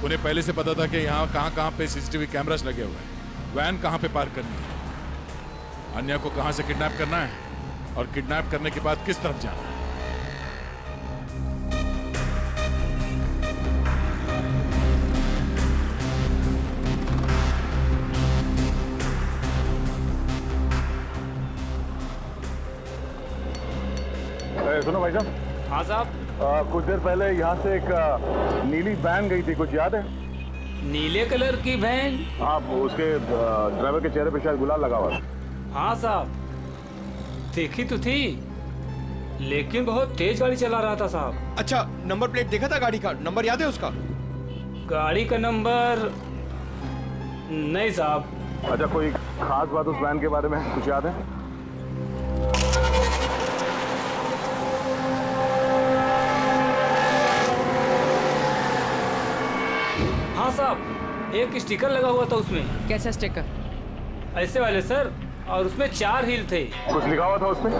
उन्हें पहले से पता था कि यहाँ कहाँ पे सीसीटीवी कैमरास लगे हुए हैं, वैन कहाँ पे पार्क करनी है, अन्या को कहाँ से किडनैप करना है और किडनैप करने के बाद किस तरफ जाना है। सुनो भाई साहब। हाँ साहब। कुछ देर पहले यहाँ से एक नीली वैन गई थी, कुछ याद है? नीले कलर की वैन? हाँ, उसके ड्राइवर के चेहरे पे शायद गुलाल लगा हुआ था। हाँ साहब, देखी तो थी, लेकिन बहुत तेज गाड़ी चला रहा था साहब। अच्छा, नंबर प्लेट देखा था गाड़ी का? नंबर याद है उसका? गाड़ी का नंबर नहीं साहब। अच्छा, कोई खास बात उस वैन के बारे में कुछ याद है? हाँ साहब, एक स्टिकर लगा हुआ था उसमें। कैसा स्टिकर? ऐसे वाले सर, और उसमें 4 व्हील थे। कुछ लिखा हुआ था उसमें?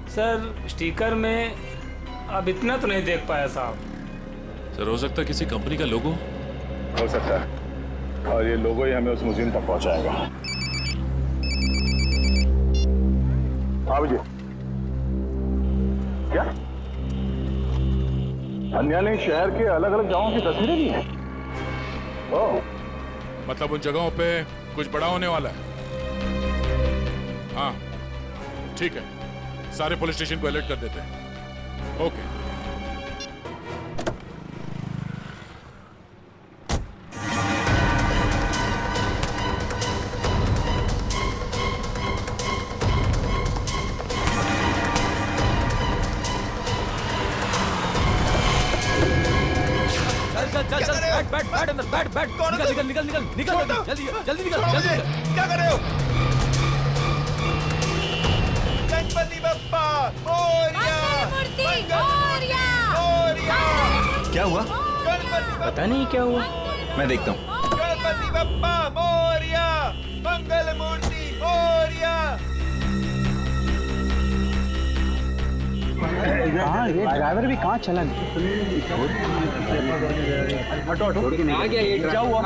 सर स्टिकर में अब इतना तो नहीं देख पाया साहब। सर हो सकता है किसी कंपनी का लोगो हो सकता है, और ये लोगो ही हमें उस म्यूजियम तक पहुंचाएगा। हाँ विजय, क्या अन्या ने शहर के अलग अलग जगहों की तस्वीरें ली हैं? ओह, मतलब उन जगहों पे कुछ बड़ा होने वाला है। हाँ ठीक है, सारे पुलिस स्टेशन को अलर्ट कर देते हैं। ओके। चल बैठ अंदर, बैठ निकल जल्दी निकल। क्या कर रहे हो? गणपति बप्पा मोरया! क्या हुआ? पता नहीं क्या हुआ। मैं देखता हूँ। गणपति बप्पा मोरया! मंगल मूर्ति मोरया! ड्राइवर भी कहाँ चला गया? क्या हुआ?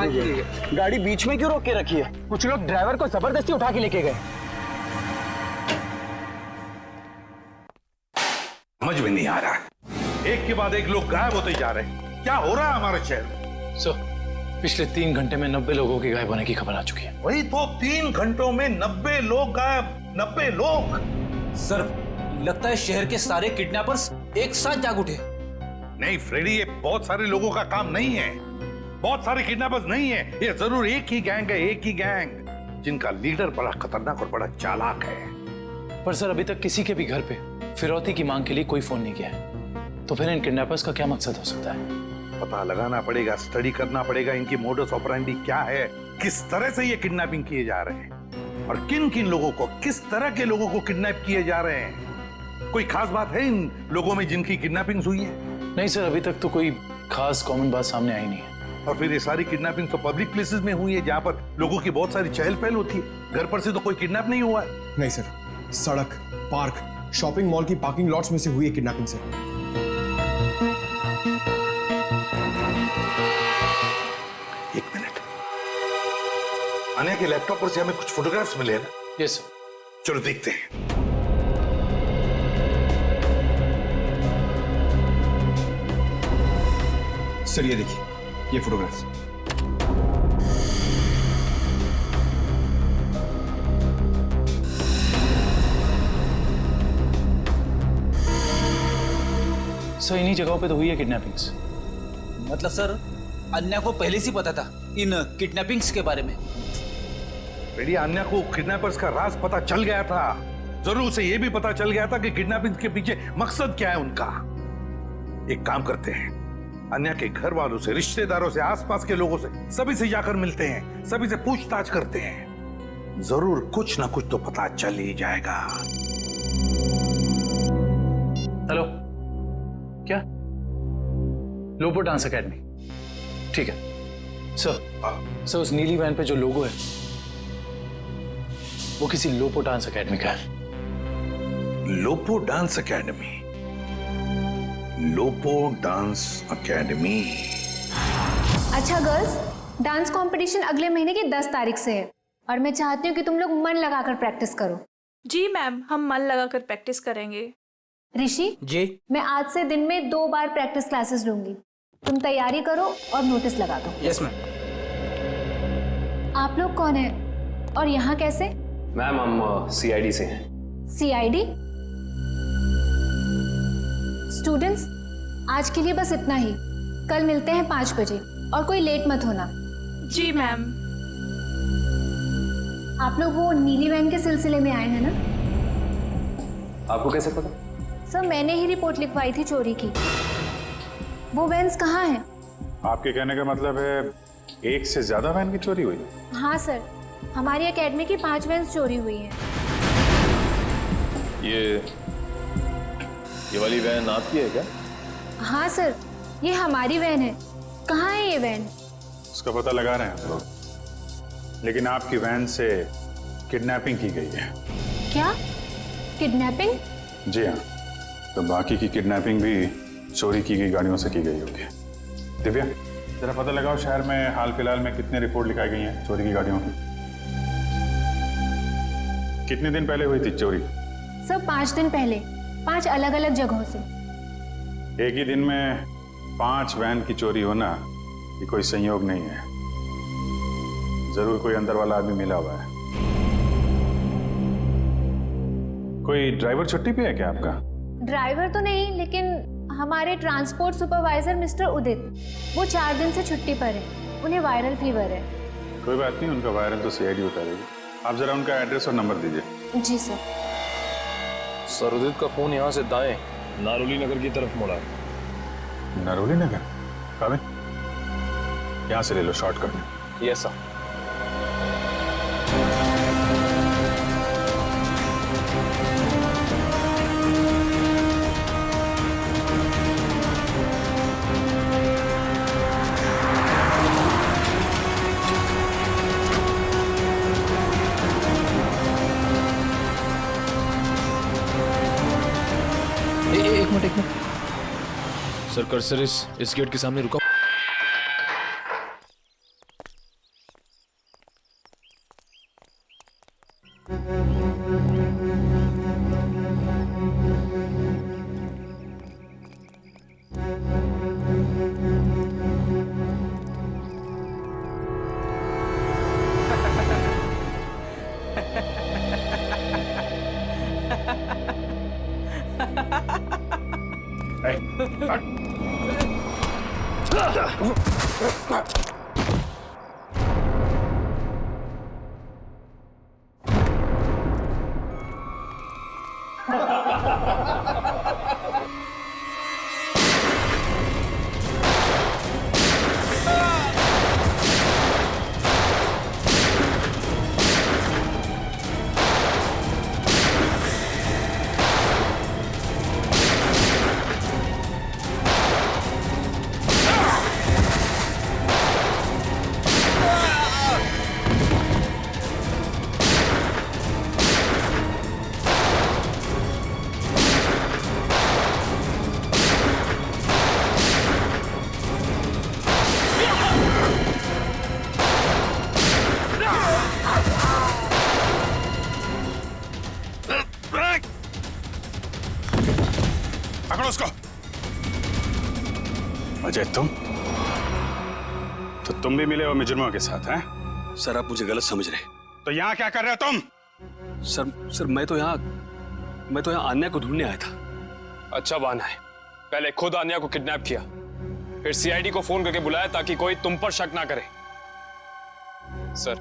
गाड़ी बीच में क्यों रोक के रखी है? कुछ लोग ड्राइवर को जबरदस्ती उठा के लेके गए। समझ में नहीं आ रहा है, एक के बाद एक लोग गायब होते जा रहे हैं। क्या हो रहा है हमारे शहर में? सर, पिछले 3 घंटे में 90 लोगों के गायब होने की खबर आ चुकी है। वही तो, 3 घंटों में 90 लोग गायब। 90 लोग। सर, लगता है शहर के सारे किडनैपर्स एक साथ जाग उठे। नहीं फ्रेडी, ये बहुत सारे लोगों का काम नहीं है, बहुत सारे किडनैपर्स नहीं है, ये जरूर एक ही गैंग है, एक ही गैंग, जिनका लीडर बड़ा खतरनाक और बड़ा चालाक है। पर सर, अभी तक किसी के भी घर पे फिरौती की मांग के लिए कोई फोन नहीं किया है, तो फिर इन किडनैपर्स का क्या मकसद हो सकता है? पता लगाना पड़ेगा, स्टडी करना पड़ेगा, इनकी मोडस ऑपरेंडी क्या है, किस तरह से ये किडनैपिंग किए जा रहे हैं, और किन किन लोगों को, किस तरह के लोगों को किडनैप किए जा रहे हैं। कोई खास बात है इन लोगों में जिनकी किडनैपिंग हुई है? नहीं सर, अभी तक तो कोई खास कॉमन बात सामने आई नहीं है। और फिर ये सारी किडनैपिंग तो पब्लिक प्लेसेस में हुई है, जहां पर लोगों की बहुत सारी चहल पहल होती है। घर पर से तो कोई किडनैप नहीं हुआ है। नहीं सर, सड़क, पार्क, शॉपिंग मॉल की पार्किंग लॉट्स में से हुई है किडनैपिंग सर। एक मिनट, अन्या के लैपटॉप पर से हमें कुछ फोटोग्राफ्स मिले हैं ना? Yes sir. चलो देखते हैं। सर ये देखिए, ये फोटोग्राफ्स। सर, इन्हीं जगहों पे तो हुई है किडनैपिंग्स। मतलब सर, अन्या को पहले से पता था इन किडनैपिंग्स के बारे में। बेटी, अन्या को किडनैपर्स का राज पता चल गया था। जरूर उसे यह भी पता चल गया था कि किडनैपिंग के पीछे मकसद क्या है उनका। एक काम करते हैं, अन्या के घर वालों से, रिश्तेदारों से, आसपास के लोगों से, सभी से जाकर मिलते हैं, सभी से पूछताछ करते हैं। जरूर कुछ ना कुछ तो पता चल ही जाएगा। हेलो, क्या? लोपो डांस एकेडमी, ठीक है सर। सर, उस नीली वैन पे जो लोगो है वो किसी लोपो डांस एकेडमी का है। लोपो डांस एकेडमी? लोपो डांस एकेडमी? अच्छा गर्ल्स, डांस कंपटीशन अगले महीने की 10 तारीख से है और मैं चाहती हूँ कि तुम लोग मन लगाकर प्रैक्टिस करो। जी मैम, हम मन लगाकर प्रैक्टिस करेंगे। ऋषि जी मैं आज से दिन में 2 बार प्रैक्टिस क्लासेस लूंगी, तुम तैयारी करो और नोटिस लगा दो। Yes ma'am. आप लोग कौन है और यहाँ कैसे? मैम हम सीआईडी से हैं। सीआईडी? स्टूडेंट्स आज के लिए बस इतना ही, कल मिलते हैं 5 बजे और कोई लेट मत होना। जी मैम। आप लोग वो नीली वैन के सिलसिले में आए हैं ना? आपको कैसे पता? सर मैंने ही रिपोर्ट लिखवाई थी चोरी की। वो वैन्स कहाँ हैं? आपके कहने का मतलब है एक से ज्यादा वैन की चोरी हुई? हाँ सर, हमारी एकेडमी की 5 वैन्स चोरी हुई हैं। ये वाली वैन आपकी है क्या? हाँ सर, ये हमारी वैन है। कहाँ है ये वैन? उसका पता लगा रहे हैं हम लोग, लेकिन आपकी वैन से किडनैपिंग की गई है। क्या? किडनैपिंग? जी हाँ, तो बाकी की किडनैपिंग भी चोरी की गई गाड़ियों से की गई होगी। दिव्या जरा पता लगाओ शहर में हाल फिलहाल में कितने रिपोर्ट लिखाई गई हैं चोरी की गाड़ियों की। कितने दिन पहले हुई थी चोरी? सर 5 दिन पहले, 5 अलग अलग जगहों से। एक ही दिन में 5 वैन की चोरी होना ये कोई संयोग नहीं है, जरूर कोई अंदर वाला आदमी मिला हुआ है। कोई ड्राइवर छुट्टी पे है क्या आपका? ड्राइवर तो नहीं, लेकिन हमारे ट्रांसपोर्ट सुपरवाइजर मिस्टर उदित, वो 4 दिन से छुट्टी पर है। उन्हें वायरल फीवर है। कोई बात नहीं, उनका वायरल तो सीआईडी उतारेगी। आप जरा उनका एड्रेस और नंबर दीजिए। जी सर। सर उदित का फोन यहाँ से दाएं नारोली नगर की तरफ मुड़ा है। नरोली नगर? काबिल यहाँ से ले लो शॉर्टकट। Yes sir. एक मिनट। सर कर्सर इस गेट के सामने रुका। पकड़ो उसको। अजय तुम भी मिले हो मुजरिमों के साथ हैं? सर आप मुझे गलत समझ रहे। तो यहाँ क्या कर रहे हो तुम? सर मैं तो यहाँ अन्या को ढूंढने आया था। अच्छा बहाना है, पहले खुद अन्या को किडनैप किया, फिर सीआईडी को फोन करके बुलाया ताकि कोई तुम पर शक ना करे। सर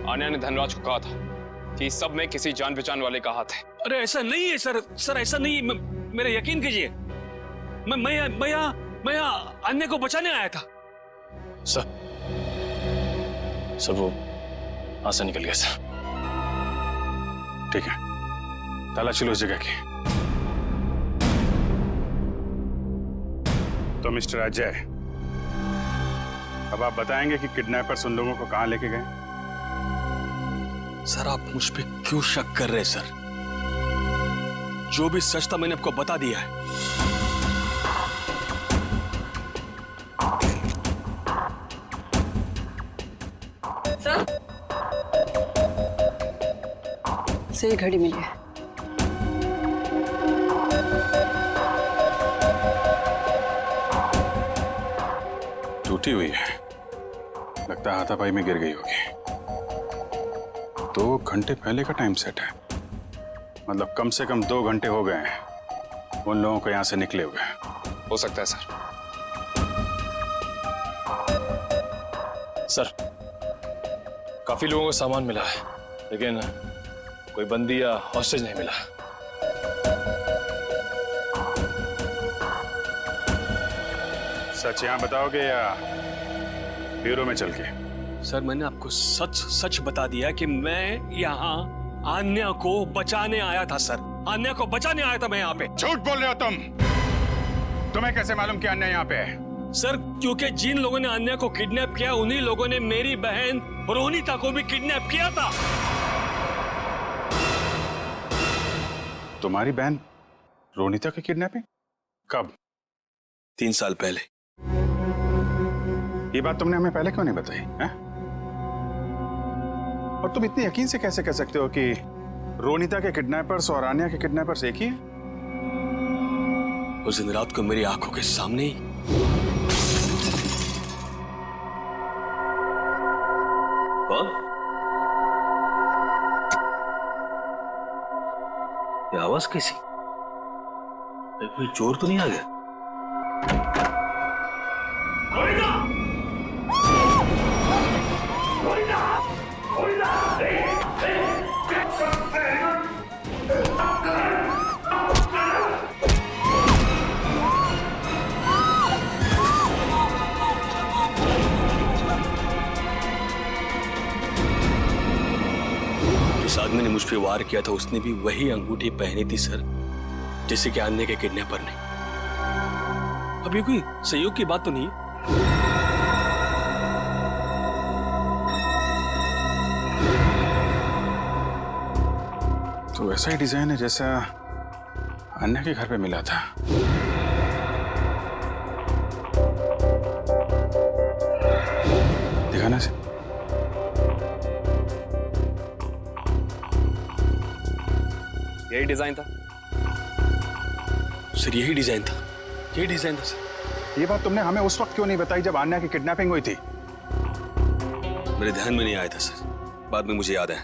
अन्या ने धनराज को कहा था कि इस सब में किसी जान पहचान वाले का हाथ है। अरे ऐसा नहीं है सर ऐसा नहीं है, मेरा यकीन कीजिए। मैं यहाँ अन्य को बचाने आया था। सर वो यहाँ से निकल गया सर। ठीक है, तलाशी लो उस जगह की। तो मिस्टर अजय, अब आप बताएंगे कि किडनैपर्स उन लोगों को कहां लेके गए? सर आप मुझ पे क्यों शक कर रहे हैं सर? जो भी सच था मैंने आपको बता दिया है। से ये घड़ी मिली है। टूटी हुई है, लगता है हाथापाई में गिर गई होगी। 2 घंटे पहले का टाइम सेट है, मतलब कम से कम 2 घंटे हो गए हैं उन लोगों को यहां से निकले हुए। हो सकता है सर। सर, काफी लोगों को सामान मिला है, लेकिन कोई बंदी या हॉस्टेज नहीं मिला। सच यहां बताओगे या ब्यूरो में चल के? सर, मैंने आपको सच सच बता दिया कि मैं यहाँ आन्या को बचाने आया था सर। आन्या को बचाने आया था मैं यहाँ पे। झूठ बोल रहे हो तुम। तुम्हें कैसे मालूम कि आन्या यहाँ पे है? सर, क्योंकि जिन लोगों ने आन्या को किडनैप किया उन्हीं लोगों ने मेरी बहन रोनिता को भी किडनैप किया था। तुम्हारी बहन रोनिता की किडनैपिंग कब? 3 साल पहले। ये बात तुमने हमें पहले क्यों नहीं बताई है? और तुम इतनी यकीन से कैसे कह सकते हो कि रोनिता के किडनैपर्स और आन्या के किडनैपर्स एक ही हैं? उस दिन रात को मेरी आंखों के सामने ही कौन? ये आवाज कैसी? कोई चोर तो नहीं आ गया? जिस आदमी ने मुझ पे वार किया था उसने भी वही अंगूठी पहनी थी सर, जैसे कि आन्या के किडनैपर ने। अब ये कोई सहयोग की बात तो नहीं? तो ऐसा ही डिजाइन है जैसा अन्या के घर पे मिला था। दिखाना से। यही डिजाइन था सर, यही डिजाइन था, यही डिजाइन था सर। ये बात तुमने हमें उस वक्त क्यों नहीं बताई जब आन्या की किडनैपिंग हुई थी? मेरे ध्यान में नहीं आया था सर, बाद में मुझे याद आया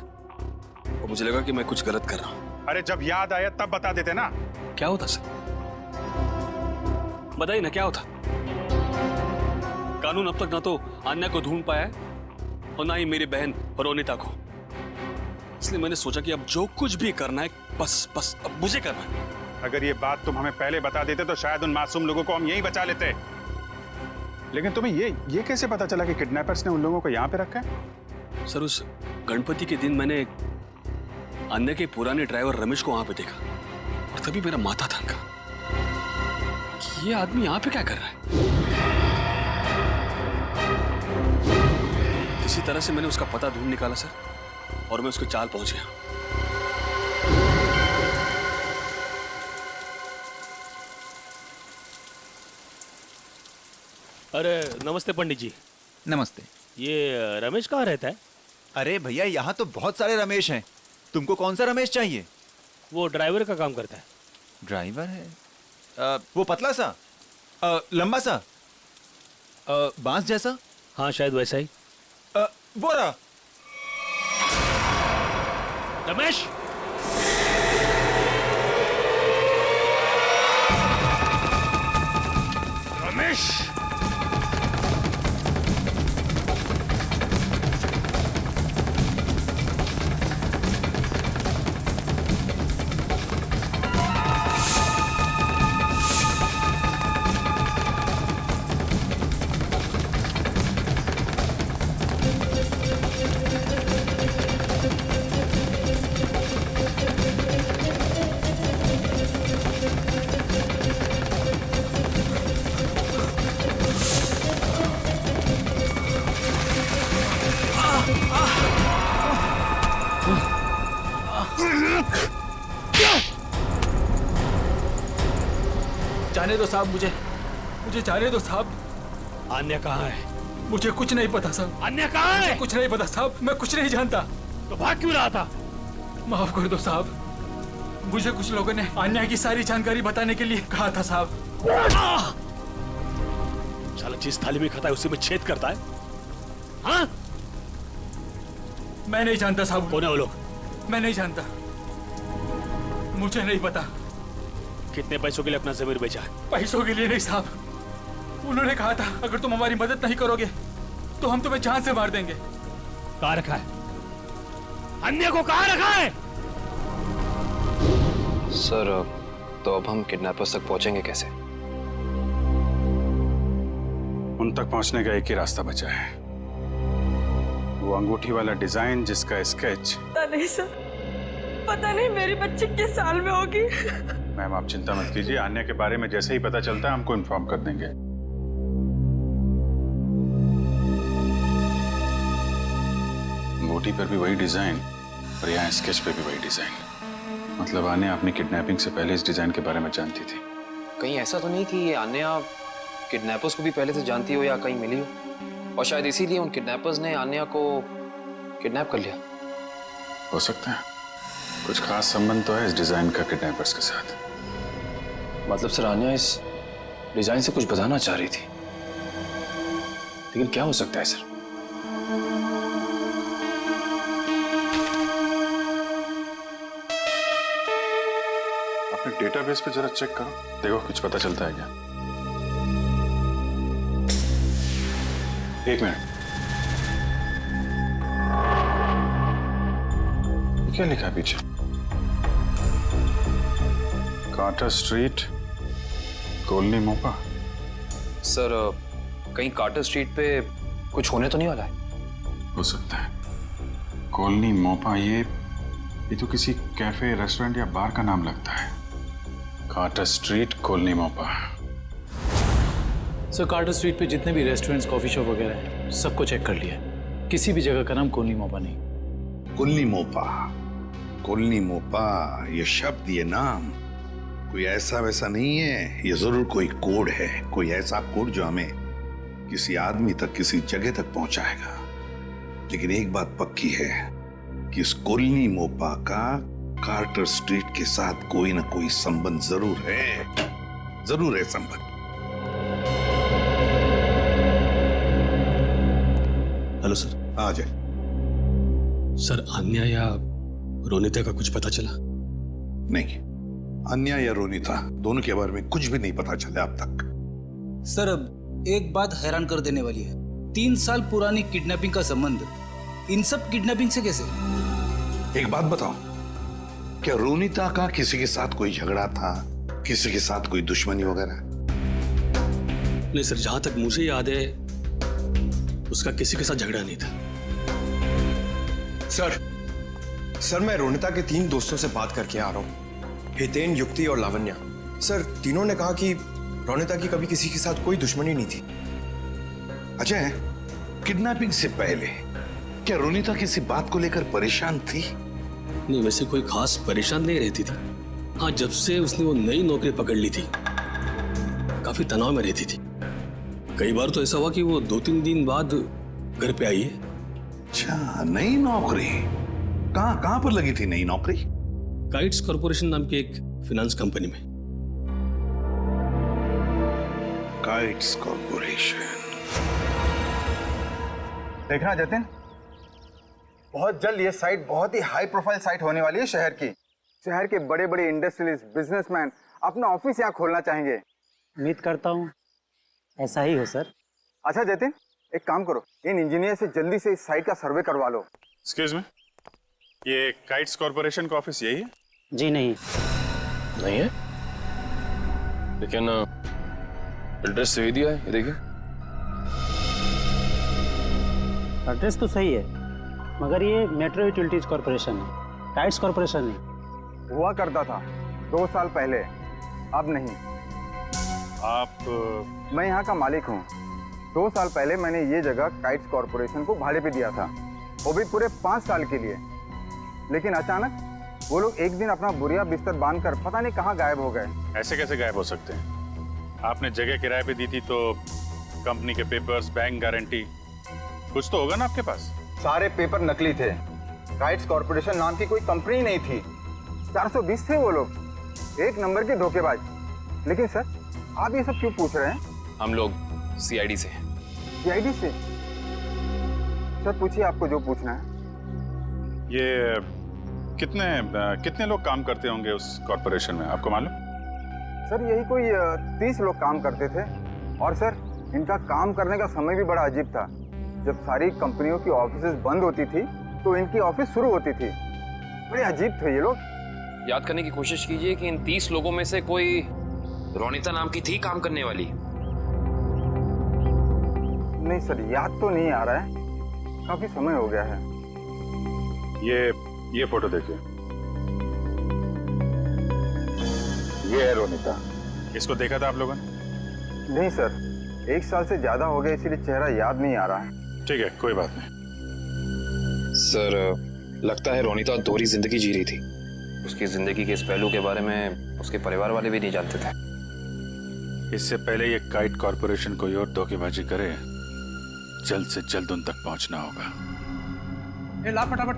और मुझे लगा कि मैं कुछ गलत कर रहा हूं। अरे जब याद आया तब बता देते ना। क्या होता सर? बताइए ना क्या होता? कानून अब तक ना तो आन्या को ढूंढ पाया है और ना ही मेरी बहन रोनिता को, इसलिए मैंने सोचा कि अब जो कुछ भी करना है बस अब मुझे करना है। अगर ये बात तुम हमें पहले बता देते तो शायद उन मासूम लोगों को हम यहीं बचा लेते। लेकिन तुम्हें ये कैसे पता चला कि किडनैपर्स ने उन लोगों को यहाँ पे रखा है? सर, उस गणपति के दिन मैंने अन्य के पुराने ड्राइवर रमेश को वहां पे देखा और तभी मेरा माथा थनका कि ये आदमी यहाँ पे क्या कर रहा है। किसी तरह से मैंने उसका पता ढूंढ निकाला सर और मैं उसके चाल पहुंच गया। अरे नमस्ते पंडित जी। नमस्ते। ये रमेश कहाँ रहता है? अरे भैया, यहाँ तो बहुत सारे रमेश हैं। तुमको कौन सा रमेश चाहिए? वो ड्राइवर का काम करता है। ड्राइवर है? वो पतला सा, लंबा सा, बांस जैसा? हाँ, शायद वैसा ही। वो रहा। रमेश, रमेश, जाने दो साहब, मुझे जाने दो साहब। आन्या कहाँ है? मुझे कुछ नहीं पता साहब। आन्या कहाँ है? कुछ नहीं पता साहब, मैं कुछ नहीं जानता। तो भाग क्यों रहा था? माफ कर दो साहब, मुझे कुछ लोगों ने अन्याय की सारी जानकारी बताने के लिए कहा था साहब। साला जिस थाली में खाता है उसी में छेद करता है। हाँ? मैं नहीं जानता साहब। कौन है वो लोग? मैं नहीं जानता, मुझे नहीं पता। कितने पैसों के लिए अपना जमीर बेचा है? पैसों के लिए नहीं साहब, उन्होंने कहा था अगर तुम हमारी मदद नहीं करोगे तो हम तुम्हें जान से मार देंगे। कहाँ रखा है? अन्य को कहाँ रखा है? सर तो अब हम किडनैपर्स तक पहुंचेंगे कैसे? उन तक पहुंचने का एक ही रास्ता बचा है, वो अंगूठी वाला डिजाइन जिसका स्केच। पता नहीं सर, पता नहीं मेरी बच्ची किस साल में होगी। मैम आप चिंता मत कीजिए, आन्या के बारे में जैसे ही पता चलता है हमको इन्फॉर्म कर देंगे। अंगूठी पर भी वही डिजाइन और यहाँ स्केच पे भी वही डिजाइन। मतलब आन्या अपनी किडनैपिंग से पहले इस डिजाइन के बारे में जानती थी। कहीं ऐसा तो नहीं कि ये आन्या किडनैपर्स को भी पहले से जानती हो या कहीं मिली हो, और शायद इसीलिए उन किडनैपर्स ने आन्या को किडनैप कर लिया। हो सकता है, कुछ खास संबंध तो है इस डिजाइन का किडनैपर्स के साथ। मतलब सर आन्या इस डिजाइन से कुछ बताना चाह रही थी, लेकिन क्या हो सकता है सर? अपने डेटाबेस पे जरा चेक करो, देखो कुछ पता चलता है क्या। एक मिनट, क्या लिखा है पीछे? कार्टर स्ट्रीट, कोलनी मोपा। सर कहीं कार्टर स्ट्रीट पे कुछ होने तो नहीं वाला है? हो सकता है, कोलनी मोपा, ये तो किसी कैफे, रेस्टोरेंट या बार का नाम लगता है। कार्टर स्ट्रीट, कोलनी मोपा। सर कार्टर स्ट्रीट पे जितने भी रेस्टोरेंट्स, कॉफी शॉप वगैरह हैं, सबको चेक कर लिया है। किसी भी जगह का नाम कोलनी मोपा नहीं। कोलनी मोपा, कोलनी मोपा, ये शब्द, ये नाम कोई ऐसा वैसा नहीं है, ये जरूर कोई कोड है, कोई ऐसा कोड जो हमें किसी आदमी तक, किसी जगह तक पहुंचाएगा। लेकिन एक बात पक्की है कि इस कोलनी मोपा का कार्टर स्ट्रीट के साथ कोई ना कोई संबंध जरूर है, जरूर है संबंध। Hello sir. आ जाए। सर आन्या या रोनिता का कुछ पता चला? नहीं, अन्या या रोनिता दोनों के बारे में कुछ भी नहीं पता चला अब तक। सर अब एक बात हैरान कर देने वाली है, 3 साल पुरानी किडनैपिंग का संबंध इन सब किडनैपिंग से कैसे? एक बात बताओ, क्या रोनिता का किसी के साथ कोई झगड़ा था, किसी के साथ कोई दुश्मनी वगैरह? नहीं सर, जहां तक मुझे याद है उसका किसी के साथ झगड़ा नहीं था। सर मैं रोनिता के 3 दोस्तों से बात करके आ रहा हूँ, हितेन, युक्ति और लावण्या। सर तीनों ने कहा कि रोनिता की कभी किसी के साथ कोई दुश्मनी नहीं थी। अजय, किडनैपिंग से पहले क्या रोनिता किसी बात को लेकर परेशान थी? नहीं, वैसे कोई खास परेशान नहीं रहती थी। हाँ, जब से उसने वो नई नौकरी पकड़ ली थी काफी तनाव में रहती थी। कई बार तो ऐसा हुआ कि वो 2-3 दिन बाद घर पे आई है। अच्छा, नई नौकरी? कहाँ पर लगी थी नई नौकरी? काइट्स कॉर्पोरेशन नाम की एक फाइनेंस कंपनी में। Kites corporation. देखना जतिन, बहुत जल्द ये साइट बहुत ही हाई प्रोफाइल साइट होने वाली है शहर की। शहर के बड़े बड़े इंडस्ट्रियलिस्ट, बिजनेसमैन अपना ऑफिस यहाँ खोलना चाहेंगे। उम्मीद करता हूँ ऐसा ही हो सर। अच्छा जतिन, एक काम करो, इन इंजीनियर से जल्दी से इस साइट का सर्वे करवा लो। एक्सक्यूज मी, ये काइट्स कॉर्पोरेशन का ऑफिस यही है? जी नहीं है, लेकिन एड्रेस सही दिया है, ये देखिए। एड्रेस तो सही है, मगर ये मेट्रो यूटिलिटीज कॉर्पोरेशन है, काइट्स कॉर्पोरेशन नहीं। हुआ करता था 2 साल पहले, अब नहीं। आप? मैं यहाँ का मालिक हूँ। 2 साल पहले मैंने ये जगह काइट्स कॉर्पोरेशन को भाड़े पे दिया था, वो भी पूरे 5 साल के लिए। लेकिन अचानक वो लोग एक दिन अपना बुरिया बिस्तर बांधकर पता नहीं कहाँ गायब हो गए। ऐसे कैसे गायब हो सकते हैं? आपने जगह किराए पे दी थी तो कंपनी के पेपर्स, बैंक गारंटी कुछ तो होगा ना आपके पास? सारे पेपर नकली थे, काइट्स कॉर्पोरेशन नाम की कोई कंपनी नहीं थी। 420 थे वो लोग, एक नंबर के धोखेबाज। लेकिन सर आप ये सब क्यों पूछ रहे हैं? हम लोग सीआईडी से हैं। सीआईडी से? सर पूछिए आपको जो पूछना है। ये कितने लोग काम करते होंगे उस कॉर्पोरेशन में, आपको मालूम? सर यही कोई 30 लोग काम करते थे। और सर इनका काम करने का समय भी बड़ा अजीब था। जब सारी कंपनियों की ऑफिसेज बंद होती थी तो इनकी ऑफिस शुरू होती थी। बड़े अजीब थे ये लोग। याद करने की कोशिश कीजिए कि इन 30 लोगों में से कोई रोनिता नाम की थी काम करने वाली? नहीं सर, याद तो नहीं आ रहा है, काफी समय हो गया है। ये फोटो देखिए, ये है रोनिता। इसको देखा था आप लोगों ने? नहीं सर, 1 साल से ज्यादा हो गया, इसीलिए चेहरा याद नहीं आ रहा है। ठीक है, कोई बात नहीं। सर लगता है रोनिता दोहरी जिंदगी जी रही थी। उसकी जिंदगी के इस पहलू के बारे में उसके परिवार वाले भी नहीं जानते थे। इससे पहले ये काइट कॉर्पोरेशन कोई और धोखेबाजी करे, जल्द से जल्द उन तक पहुंचना होगा। ए ला फटाफट,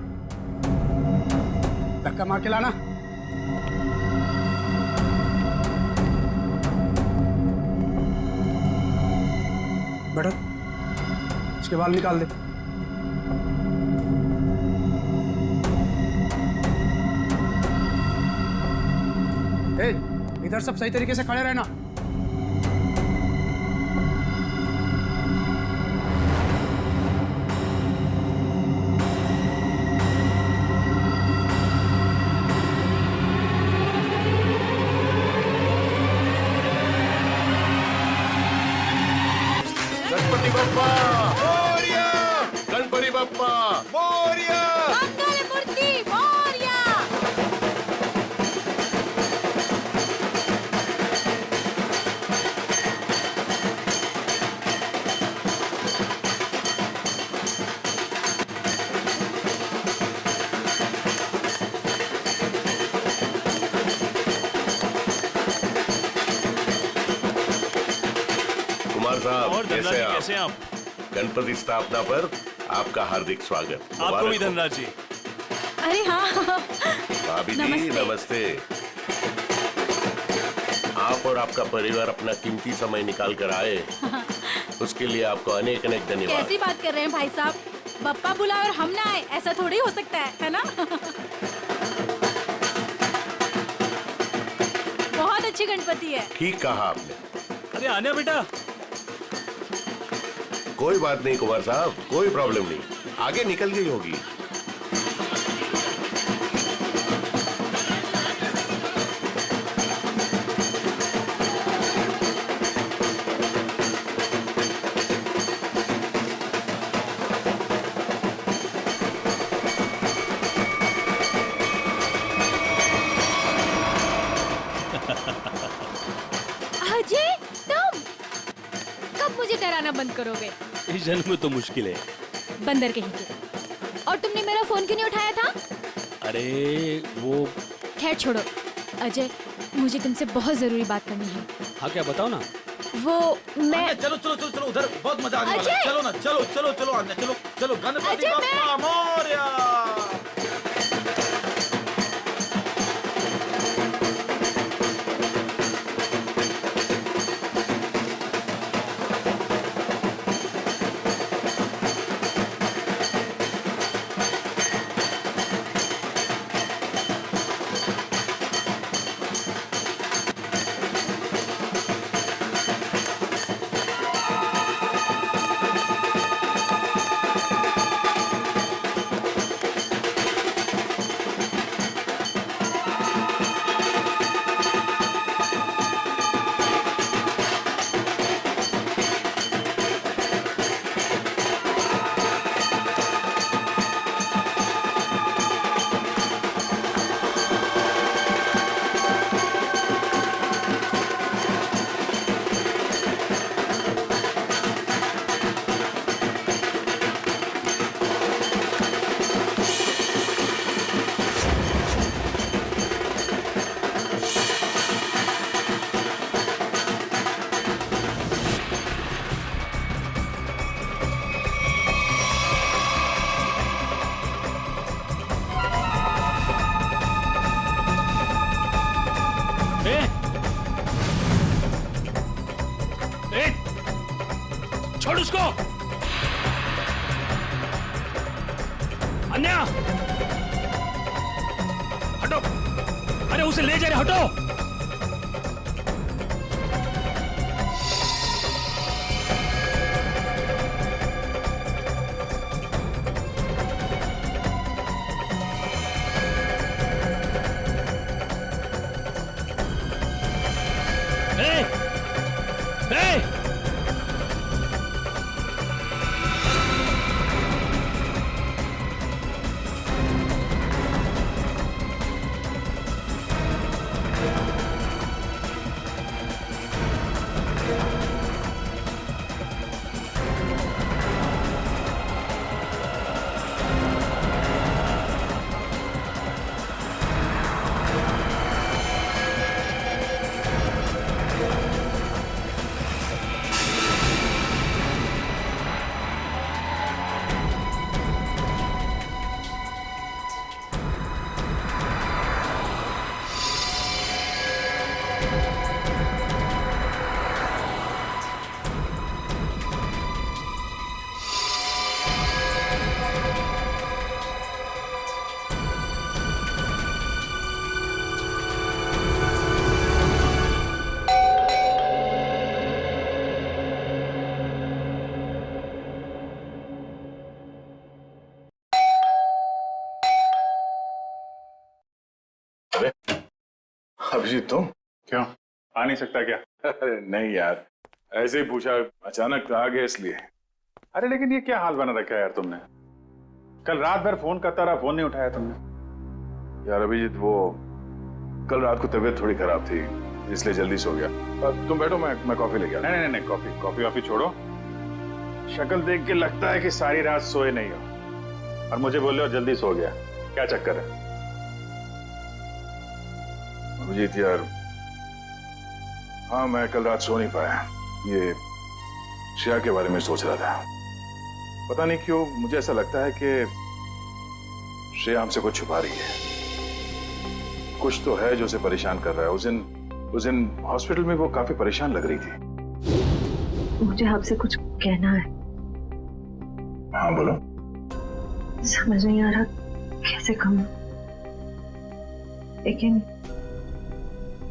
धक्का मार के लाना। बैठो, इसके बाल निकाल दे। ए, इधर सब सही तरीके से खड़े रहना। गणपति बप्पा मोरया, गणपति बप्पा मोरया, मंगल मूर्ति मोरया। कुमार साहब और धनराज जी, कैसे हैं आप? गणपति स्थापना पर आपका हार्दिक स्वागत। आपको भी धनराज जी। अरे हाँ भाभी जी नमस्ते। आप और आपका परिवार अपना कीमती समय निकाल कर आए, उसके लिए आपको अनेक अनेक धन्यवाद। कैसी बात कर रहे हैं भाई साहब? बप्पा बुलाए और हम ना आए, ऐसा थोड़ी हो सकता है ना? बहुत अच्छी गणपति है। ठीक कहा आपने। अरे आन्या बेटा। कोई बात नहीं कुमार साहब, कोई प्रॉब्लम नहीं, आगे निकल गई होगी। अजय, तुम कब मुझे डराना बंद करोगे? इस जन्म में तो मुश्किल है। बंदर कहीं के। और तुमने मेरा फोन क्यों नहीं उठाया था? अरे वो खैर छोड़ो। अजय, मुझे तुमसे बहुत जरूरी बात करनी है। हाँ क्या बताओ ना। वो मैं चलो चलो चलो चलो, उधर बहुत मजा आने वाला है। अजय! चलो ना, चलो चलो चलो आन्या, चलो चलो। गणपति अजय, बप्पा मोरया। छोड़ उसको। अन्या हटो, अरे उसे ले जा रहे, हटो। अभिजीत तुम क्यों आ नहीं सकता क्या? अरे नहीं यार, ऐसे ही पूछा, अचानक आ गया इसलिए। अरे लेकिन ये क्या हाल बना रखा है यार तुमने? कल रात भर फोन करता रहा, फोन नहीं उठाया तुमने। यार अभिजीत वो कल रात को तबीयत थोड़ी खराब थी इसलिए जल्दी सो गया। तुम बैठो, मैं कॉफी लेके आता। नहीं नहीं नहीं, कॉफी छोड़ो। शक्ल देख के लगता है कि सारी रात सोए नहीं हो और मुझे बोल रहे हो जल्दी सो गया। क्या चक्कर है? अभिजीत यार, हाँ मैं कल रात सो नहीं पाया। ये श्रेया के बारे में सोच रहा था। पता नहीं क्यों मुझे ऐसा लगता है कि श्रेया हमसे कुछ छुपा रही है। कुछ तो है जो उसे परेशान कर रहा है। उस दिन हॉस्पिटल में वो काफी परेशान लग रही थी। मुझे आपसे कुछ कहना है। हाँ बोलो। समझ नहीं आ रहा कैसे कहूं, लेकिन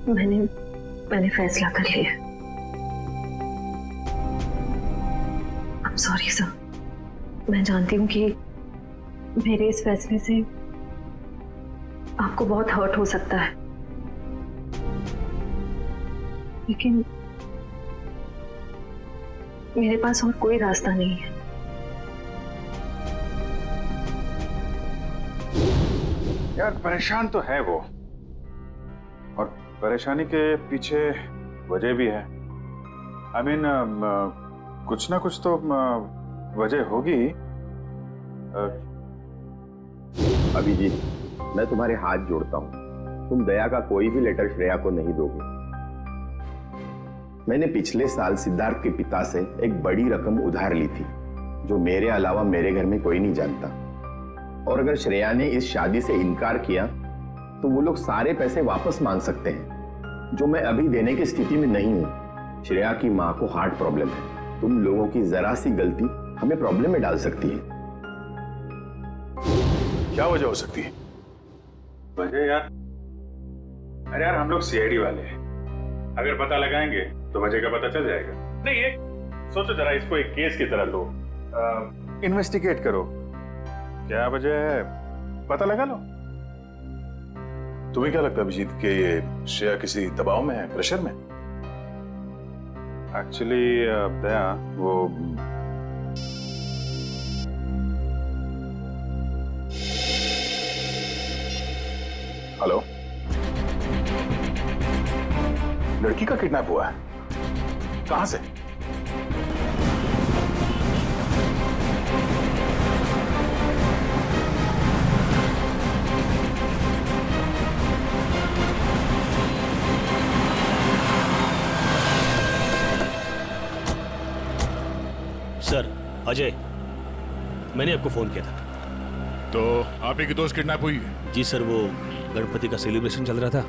मैंने फैसला कर लिया। I'm sorry सर, मैं जानती हूँ कि मेरे इस फैसले से आपको बहुत हर्ट हो सकता है, लेकिन मेरे पास और कोई रास्ता नहीं है। यार परेशान तो है वो, और परेशानी के पीछे वजह भी है। I mean, कुछ ना कुछ तो वजह होगी। अभिजीत, मैं तुम्हारे हाथ जोड़ता हूँ, तुम दया का कोई भी लेटर श्रेया को नहीं दोगे। मैंने पिछले साल सिद्धार्थ के पिता से एक बड़ी रकम उधार ली थी, जो मेरे अलावा मेरे घर में कोई नहीं जानता। और अगर श्रेया ने इस शादी से इनकार किया तो वो लोग सारे पैसे वापस मांग सकते हैं, जो मैं अभी देने की स्थिति में नहीं हूं। श्रेया की मां को हार्ट प्रॉब्लम है। तुम लोगों की जरा सी गलती हमें प्रॉब्लम में डाल सकती है। क्या वजह हो सकती है? वजह यार, अरे यार हम लोग सीआईडी वाले हैं, अगर पता लगाएंगे तो वजह का पता चल जाएगा। नहीं ये सोचो जरा, इसको एक केस की तरह लो, इन्वेस्टिगेट करो, क्या वजह है पता लगा लो। तुम्हें क्या लगता है अभिजीत कि ये श्रेया किसी दबाव में है, प्रेशर में? एक्चुअली दया वो हेलो, लड़की का किडनैप हुआ है? कहां से? सर अजय, मैंने आपको फोन किया था। तो आप ही की दोस्त किडनैप हुई है? जी सर, वो गणपति का सेलिब्रेशन चल रहा था,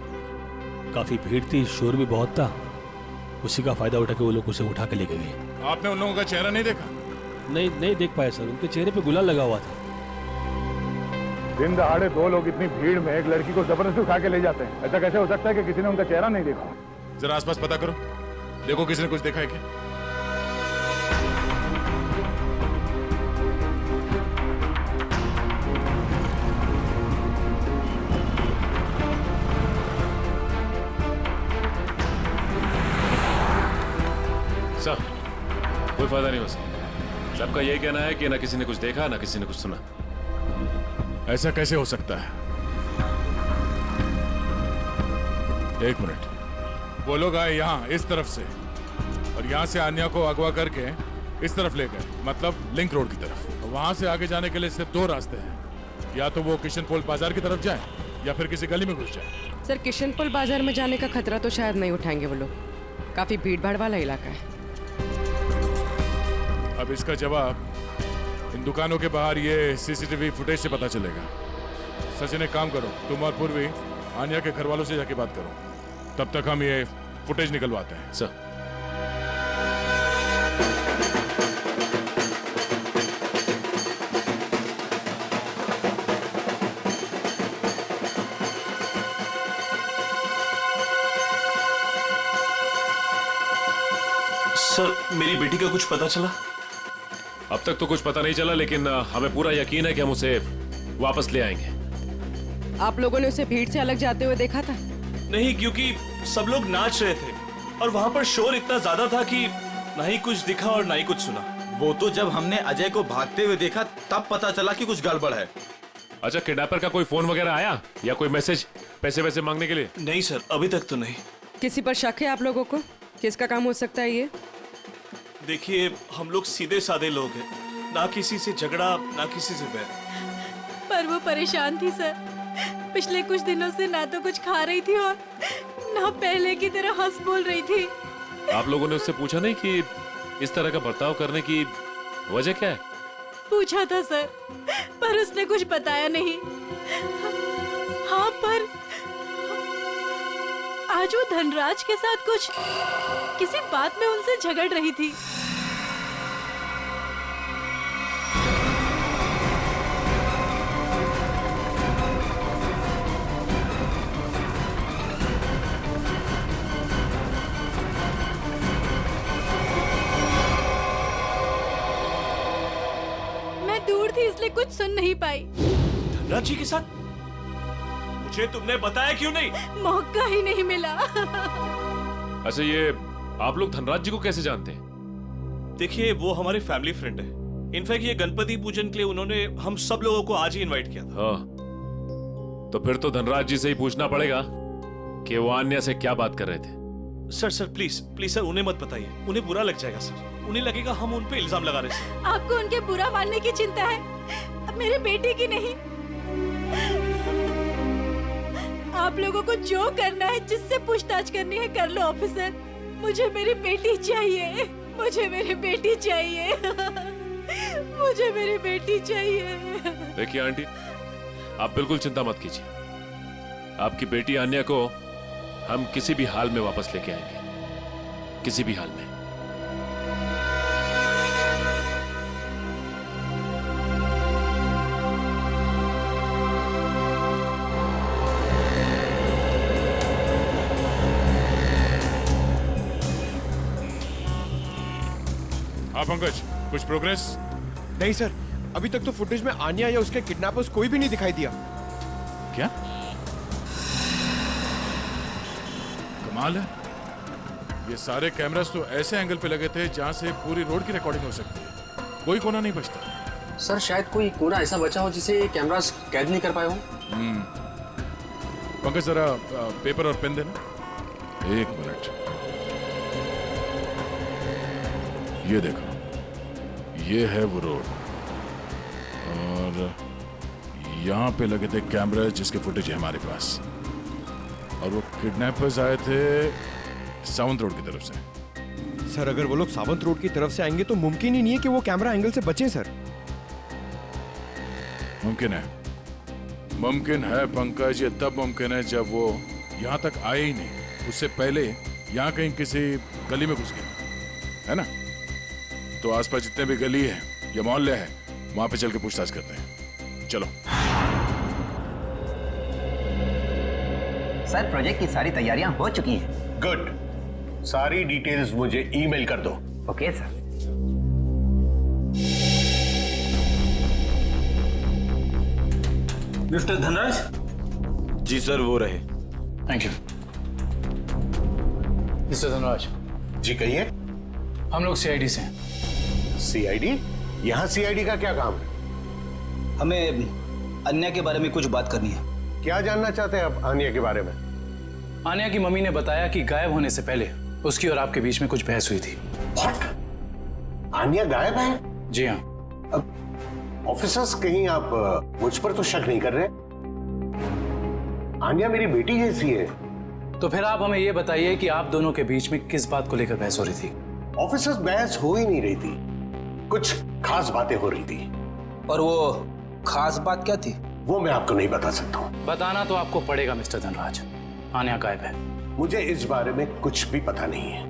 काफी भीड़ थी, शोर भी बहुत था, उसी का फायदा उठा के वो लोग उसे उठा के लेके गए। आपने उन लोगों का चेहरा नहीं देखा? नहीं देख पाए सर, उनके चेहरे पे गुलाल लगा हुआ था। दिन दहाड़े 2 लोग इतनी भीड़ में एक लड़की को जबरदस्ती उठा के ले जाते हैं। ऐसा कैसे हो सकता है कि किसी ने उनका चेहरा नहीं देखा? जरा आसपास पता करो, देखो किसी ने कुछ देखा है क्या? सर, कोई फायदा नहीं हो सकता। सबका यही कहना है कि ना किसी ने कुछ देखा ना किसी ने कुछ सुना। ऐसा कैसे हो सकता है? एक मिनट, वो लोग आए यहाँ इस तरफ से और यहाँ से आन्या को अगवा करके इस तरफ ले गए, मतलब लिंक रोड की तरफ। वहां से आगे जाने के लिए सिर्फ 2 रास्ते हैं, या तो वो किशन पोल बाजार की तरफ जाए या फिर किसी गली में घुस जाए। सर, किशन पोल बाजार में जाने का खतरा तो शायद नहीं उठाएंगे वो लोग, काफी भीड़ भाड़ वाला इलाका है। अब इसका जवाब इन दुकानों के बाहर ये सीसीटीवी फुटेज से पता चलेगा। सचिन, एक काम करो, तुम और पूर्वी आन्या के घर वालों से जाके बात करो, तब तक हम ये फुटेज निकलवाते हैं। सर, सर, मेरी बेटी का कुछ पता चला? अब तक तो कुछ पता नहीं चला, लेकिन हमें पूरा यकीन है कि हम उसे वापस ले आएंगे। आप लोगों ने उसे भीड़ से अलग जाते हुए देखा था? नहीं, क्योंकि सब लोग नाच रहे थे और वहां पर शोर इतना ज्यादा था कि ना ही कुछ दिखा और ना ही कुछ सुना। वो तो जब हमने अजय को भागते हुए देखा तब पता चला कि कुछ गड़बड़ है। अच्छा, किडनैपर का कोई फोन वगैरह आया या कोई मैसेज पैसे वैसे मांगने के लिए? नहीं सर, अभी तक तो नहीं। किसी पर शक है आप लोगों को? किसका काम हो सकता है ये? देखिए, हम लोग सीधे साधे लोग हैं, ना किसी से झगड़ा ना किसी से बैर। पर वो परेशान थी सर, पिछले कुछ दिनों से ना तो कुछ खा रही थी और ना पहले की तरह हंस बोल रही थी। आप लोगों ने उससे पूछा नहीं कि इस तरह का बर्ताव करने की वजह क्या है? पूछा था सर, पर उसने कुछ बताया नहीं। हाँ, पर आज वो धनराज के साथ कुछ किसी बात में उनसे झगड़ रही थी। मैं दूर थी इसलिए कुछ सुन नहीं पाई। धनराज जी के साथ? मुझे तुमने बताया क्यों नहीं? मौका ही नहीं मिला। अच्छा, ये आप लोग धनराज जी को कैसे जानते हैं? देखिए, वो हमारे फैमिली फ्रेंड है। इनफैक्ट ये गणपति पूजन के लिए उन्होंने हम सब लोगों को आज ही इनवाइट किया था। हाँ, तो फिर तो धनराज जी से ही पूछना पड़ेगा कि वो आन्या से क्या बात कर रहे थे। सर प्लीज सर, उन्हें मत बताइए, उन्हें बुरा लग जाएगा सर। उन्हें लगेगा हम उन पे इल्जाम लगा रहे हैं। आपको उनके बुरा मानने की चिंता है, अब मेरे बेटे की नहीं। आप लोगों को जो करना है, जिससे पूछताछ करनी है कर लो ऑफिसर। मुझे मेरी बेटी चाहिए, मुझे मेरी बेटी चाहिए, मुझे मेरी बेटी चाहिए। देखिए आंटी, आप बिल्कुल चिंता मत कीजिए। आपकी बेटी आन्या को हम किसी भी हाल में वापस लेके आएंगे, किसी भी हाल में। हाँ पंकज, कुछ प्रोग्रेस? नहीं सर, अभी तक तो फुटेज में आन्या या उसके किडनैपर्स कोई भी नहीं दिखाई दिया। क्या कमाल है, ये सारे कैमरास तो ऐसे एंगल पे लगे थे जहां से पूरी रोड की रिकॉर्डिंग हो सकती है, कोई कोना नहीं बचता। सर, शायद कोई कोना ऐसा बचा हो जिसे कैमरास कैद नहीं कर पाए हो। पंकज, जरा पेपर और पेन देना। एक मिनट, ये देखो, ये है वो रोड और यहाँ पे लगे थे कैमरे जिसके फुटेज है हमारे पास, और वो किडनैपर्स आए थे सावंत रोड की तरफ से। सर, अगर वो लोग सावंत रोड की तरफ से आएंगे तो मुमकिन ही नहीं है कि वो कैमरा एंगल से बचे सर। मुमकिन है, मुमकिन है पंकज, ये तब मुमकिन है जब वो यहाँ तक आए ही नहीं, उससे पहले यहाँ कहीं किसी गली में घुस गया है ना? तो आसपास जितने भी गली है या मोहल्ले हैं वहां पे चल के पूछताछ करते हैं। चलो। सर, प्रोजेक्ट की सारी तैयारियां हो चुकी हैं। गुड। सारी डिटेल्स मुझे ईमेल कर दो। Okay sir. मिस्टर धनराज। जी सर, वो रहे। Thank you. मिस्टर धनराज। जी कहिए। हम लोग सीआईडी से हैं। सीआईडी? यहाँ सीआईडी का क्या काम है? हमें अन्या के बारे में कुछ बात करनी है। क्या जानना चाहते हैं आप आन्या के बारे में? आन्या की मम्मी ने बताया कि गायब होने से पहले उसकी और आपके बीच में कुछ बहस हुई थी। What? आन्या गायब है? जी हाँ। ऑफिसर्स, कहीं आप मुझ पर तो शक नहीं कर रहे? आन्या मेरी बेटी जैसी है। तो फिर आप हमें यह बताइए कि आप दोनों के बीच में किस बात को लेकर बहस हो रही थी? ऑफिसर्स, बहस हो ही नहीं रही थी, कुछ खास बातें हो रही थी। और वो खास बात क्या थी? वो मैं आपको नहीं बता सकता हूँ। बताना तो आपको पड़ेगा मिस्टर धनराज। आन्या गायब है। मुझे इस बारे में कुछ भी पता नहीं है।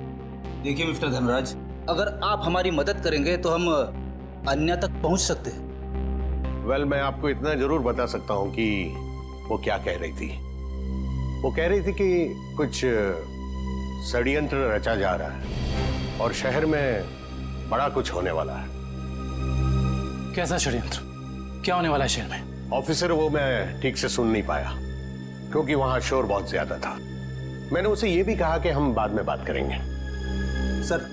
देखिए मिस्टर धनराज, अगर आप हमारी मदद करेंगे तो हम अन्या तक पहुंच सकते हैं। वेल, मैं आपको इतना जरूर बता सकता हूँ कि वो क्या कह रही थी। वो कह रही थी कि कुछ षड्यंत्र रचा जा रहा है और शहर में बड़ा कुछ होने वाला है। कैसा षड्यंत्र? क्या होने वाला है शहर में? ऑफिसर, वो मैं ठीक से सुन नहीं पाया क्योंकि वहां शोर बहुत ज्यादा था। मैंने उसे ये भी कहा कि हम बाद में बात करेंगे। सर,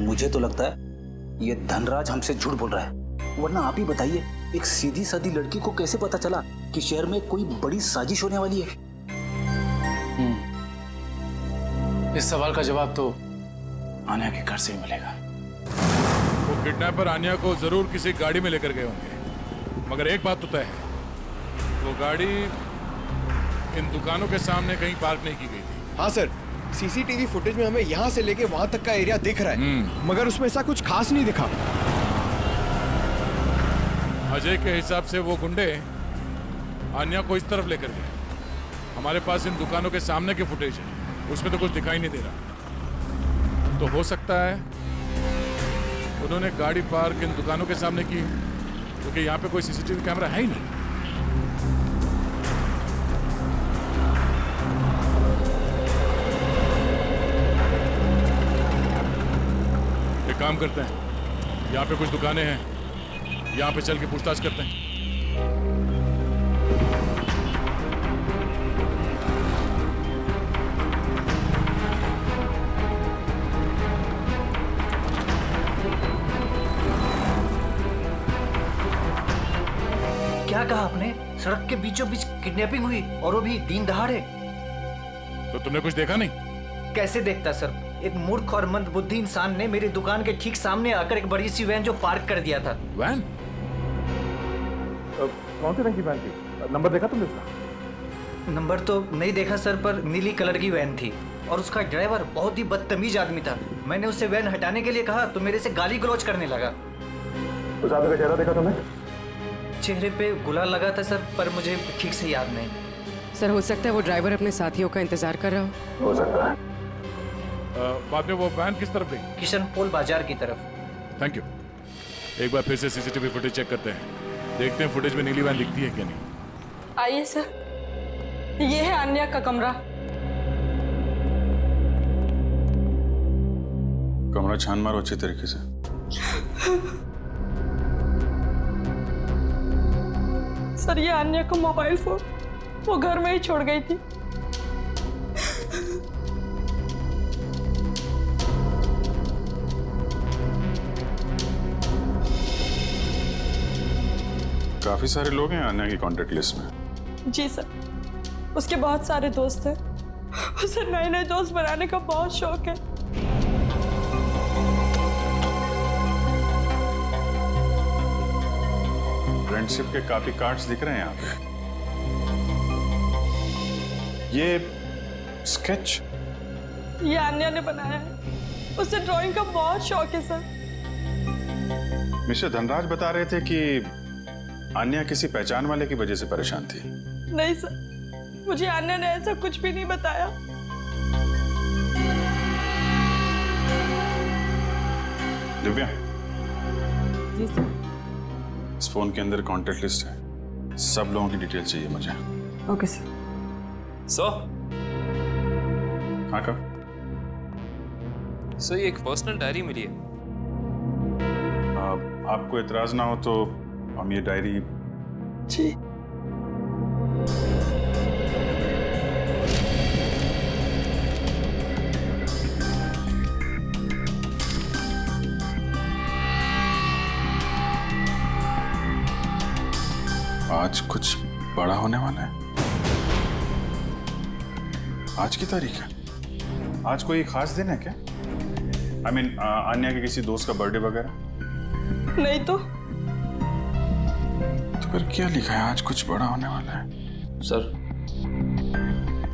मुझे तो लगता है ये धनराज हमसे झूठ बोल रहा है। वरना आप ही बताइए, एक सीधी सादी लड़की को कैसे पता चला कि शहर में कोई बड़ी साजिश होने वाली है? इस सवाल का जवाब तो आन्या के घर से ही मिलेगा। वो किडनैपर आन्या को जरूर किसी गाड़ी में लेकर गए होंगे, मगर एक बात तो तय है, वो गाड़ी इन दुकानों के सामने कहीं पार्क नहीं की गई थी। हाँ सर, सीसीटीवी फुटेज में हमें यहाँ से लेके वहां तक का एरिया दिख रहा है, मगर उसमें ऐसा कुछ खास नहीं दिखा। अजय के हिसाब से वो गुंडे आन्या को इस तरफ लेकर गए। हमारे पास इन दुकानों के सामने की फुटेज है, उसमें तो कुछ दिखाई नहीं दे रहा। तो हो सकता है उन्होंने गाड़ी पार्क इन दुकानों के सामने की, क्योंकि यहाँ पे कोई सीसीटीवी कैमरा है ही नहीं। एक काम करते हैं, यहाँ पे कुछ दुकानें हैं, यहाँ पे चल के पूछताछ करते हैं। क्या कहा आपने? सड़क के बीचों बीच किडनैपिंग हुई और वो भी दिन दहाड़े? तो तुमने कुछ देखा नहीं? कैसे देखता सर? एक मूर्ख और मंदबुद्धि इंसान ने मेरी दुकान के ठीक सामने आकर एक बड़ी सी वैन जो पार्क कर दिया था। वैन? कौन सी रंग की वैन थी? नंबर देखा तुमने उसका? नंबर तो नहीं देखा सर, पर नीली कलर की वैन थी और उसका ड्राइवर बहुत ही बदतमीज आदमी था। मैंने उसे वैन हटाने के लिए कहा तो मेरे से गाली गलौज करने लगा। उस आदमी का चेहरा देखा तुमने? चेहरे पे गुलाल लगा था सर, पर मुझे ठीक से याद नहीं। सर, हो सकता है वो ड्राइवर अपने साथियों का इंतजार कर रहा हो सकता है। बाद में वो वैन किस तरफ गई? किशन पोल बाजार की तरफ। Thank you. एक बार फिर से सीसीटीवी फुटेज चेक करते हैं, देखते हैं फुटेज में नीली वैन दिखती है क्या नहीं। आइए सर, ये है आन्या का कमरा। कमरा छान मारो अच्छे तरीके से। सर, ये आन्या का मोबाइल फोन वो घर में ही छोड़ गई थी। काफी सारे लोग हैं आन्या की कांटेक्ट लिस्ट में। जी सर, उसके बहुत सारे दोस्त हैं। उसे नए नए दोस्त बनाने का बहुत शौक है। फ्रेंडशिप के काफी कार्ड्स दिख रहे हैं यहाँ पे। ये स्केच ये आन्या ने बनाया है। उसे ड्राइंग का बहुत शौक है सर। मिस्टर धनराज बता रहे थे कि आन्या किसी पहचान वाले की वजह से परेशान थी? नहीं सर, मुझे आन्या ने ऐसा कुछ भी नहीं बताया। दिव्या, जी सर। इस फोन के अंदर कॉन्टेक्ट लिस्ट है, सब लोगों की डिटेल चाहिए मुझे। Okay sir. हाँ कब? सर ये एक पर्सनल डायरी मिली है। आपको एतराज ना हो तो हम ये डायरी। जी। आज कुछ बड़ा होने वाला है। आज की तारीख है? आज कोई खास दिन है क्या? I mean, आन्या के किसी दोस्त का बर्थडे वगैरह? नहीं तो फिर क्या लिखा है? आज कुछ बड़ा होने वाला है। सर,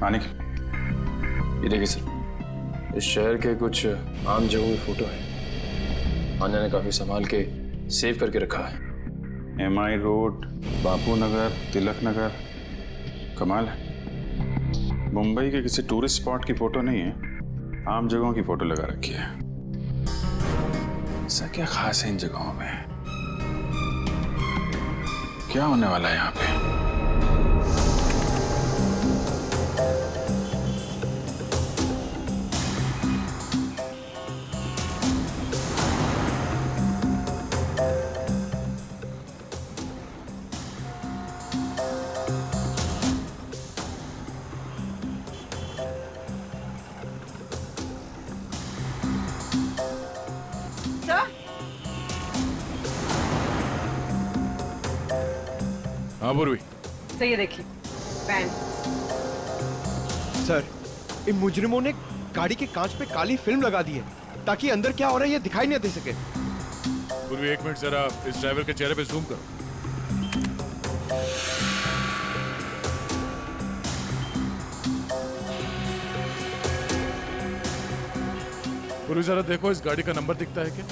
आने की ये देखिए सर, इस शहर के कुछ आम जगहों की फोटो है। आन्या ने काफी संभाल के सेव करके रखा है। MI रोड, बापू नगर, तिलक नगर, कमाल है। मुंबई के किसी टूरिस्ट स्पॉट की फोटो नहीं है, आम जगहों की फोटो लगा रखी है। ऐसा क्या खास है इन जगहों में? क्या होने वाला है यहाँ पे? हाँ पूर्वी। सर ये देखिए वैन। सर, इन मुजरिमों ने गाड़ी के कांच पे काली फिल्म लगा दी है ताकि अंदर क्या हो रहा है ये दिखाई नहीं दे सके। पूर्वी एक मिनट जरा इस ड्राइवर के चेहरे पे जूम करो। पूर्वी जरा देखो इस गाड़ी का नंबर दिखता है क्या?